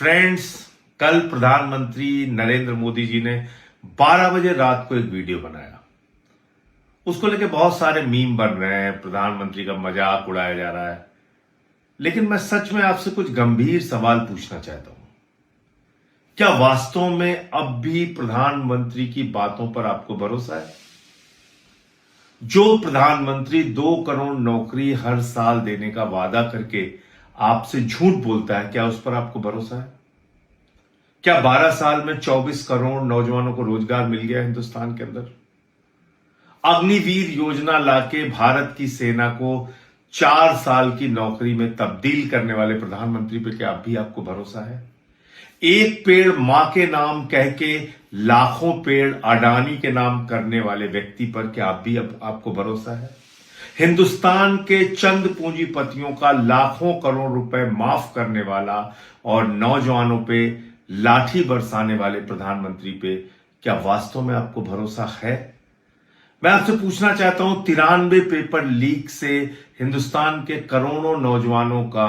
Friends, कल प्रधानमंत्री नरेंद्र मोदी जी ने 12 बजे रात को एक वीडियो बनाया। उसको लेके बहुत सारे मीम बन रहे हैं, प्रधानमंत्री का मजाक उड़ाया जा रहा है। लेकिन मैं सच में आपसे कुछ गंभीर सवाल पूछना चाहता हूं। क्या वास्तव में अब भी प्रधानमंत्री की बातों पर आपको भरोसा है? जो प्रधानमंत्री 2 करोड़ नौकरी हर साल देने का वादा करके आपसे झूठ बोलता है, क्या उस पर आपको भरोसा है? क्या 12 साल में 24 करोड़ नौजवानों को रोजगार मिल गया हिंदुस्तान के अंदर? अग्निवीर योजना लाके भारत की सेना को 4 साल की नौकरी में तब्दील करने वाले प्रधानमंत्री पे क्या अब भी आपको भरोसा है? एक पेड़ मां के नाम कह के लाखों पेड़ अडानी के नाम करने वाले व्यक्ति पर क्या अब भी आपको भरोसा है? हिंदुस्तान के चंद पूंजीपतियों का लाखों करोड़ रुपए माफ करने वाला और नौजवानों पे लाठी बरसाने वाले प्रधानमंत्री पे क्या वास्तव में आपको भरोसा है? मैं आपसे पूछना चाहता हूं, 93 पेपर लीक से हिंदुस्तान के करोड़ों नौजवानों का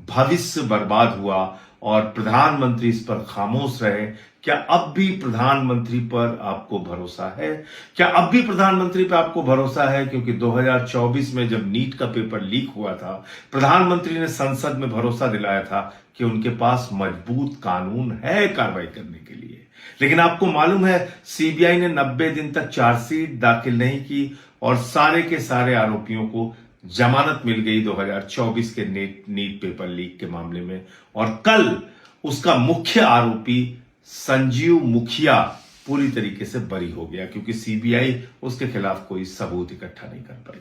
भविष्य बर्बाद हुआ और प्रधानमंत्री इस पर खामोश रहे। क्या अब भी प्रधानमंत्री पर आपको भरोसा है? क्या अब भी प्रधानमंत्री पर आपको भरोसा है? क्योंकि 2024 में जब नीट का पेपर लीक हुआ था, प्रधानमंत्री ने संसद में भरोसा दिलाया था कि उनके पास मजबूत कानून है कार्रवाई करने के लिए। लेकिन आपको मालूम है, सीबीआई ने 90 दिन तक चार्जशीट दाखिल नहीं की और सारे के सारे आरोपियों को जमानत मिल गई 2024 के नीट पेपर लीक के मामले में। और कल उसका मुख्य आरोपी संजीव मुखिया पूरी तरीके से बरी हो गया, क्योंकि सीबीआई उसके खिलाफ कोई सबूत इकट्ठा नहीं कर पाई।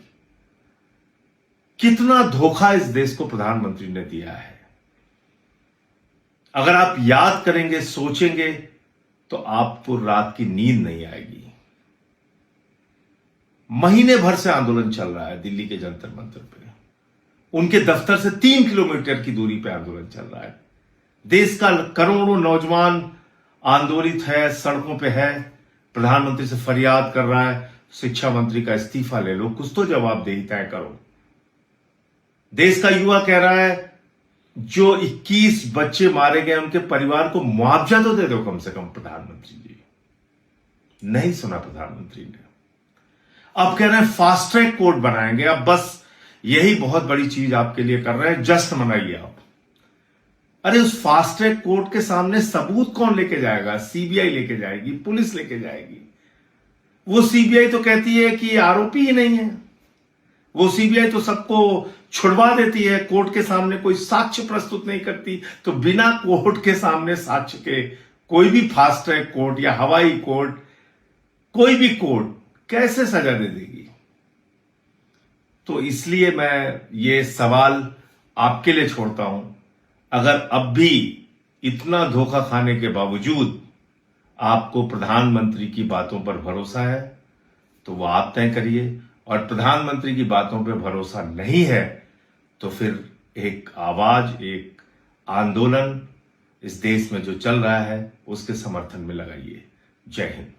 कितना धोखा इस देश को प्रधानमंत्री ने दिया है। अगर आप याद करेंगे, सोचेंगे, तो आपको रात की नींद नहीं आएगी। महीने भर से आंदोलन चल रहा है दिल्ली के जंतर मंतर पे। उनके दफ्तर से 3 किलोमीटर की दूरी पे आंदोलन चल रहा है। देश का करोड़ों नौजवान आंदोलित है, सड़कों पे है, प्रधानमंत्री से फरियाद कर रहा है, शिक्षा मंत्री का इस्तीफा ले लो, कुछ तो जवाबदेही तय करो। देश का युवा कह रहा है, जो 21 बच्चे मारे गए उनके परिवार को मुआवजा तो दे दो कम से कम प्रधानमंत्री जी। नहीं सुना प्रधानमंत्री ने। अब कह रहे हैं फास्ट ट्रैक कोर्ट बनाएंगे, अब बस यही बहुत बड़ी चीज आपके लिए कर रहे हैं, जश्न मनाइए आप। अरे उस फास्ट ट्रैक कोर्ट के सामने सबूत कौन लेके जाएगा? सीबीआई लेके जाएगी, पुलिस लेके जाएगी। वो सीबीआई तो कहती है कि आरोपी ही नहीं है। वो सीबीआई तो सबको छुड़वा देती है, कोर्ट के सामने कोई साक्ष्य प्रस्तुत नहीं करती। तो बिना कोर्ट के सामने साक्ष्य के कोई भी फास्ट ट्रैक कोर्ट या हवाई कोर्ट, कोई भी कोर्ट कैसे सजा दे देगी? तो इसलिए मैं ये सवाल आपके लिए छोड़ता हूं। अगर अब भी इतना धोखा खाने के बावजूद आपको प्रधानमंत्री की बातों पर भरोसा है, तो वो आप तय करिए। और प्रधानमंत्री की बातों पर भरोसा नहीं है तो फिर एक आवाज, एक आंदोलन इस देश में जो चल रहा है उसके समर्थन में लगाइए। जय हिंद।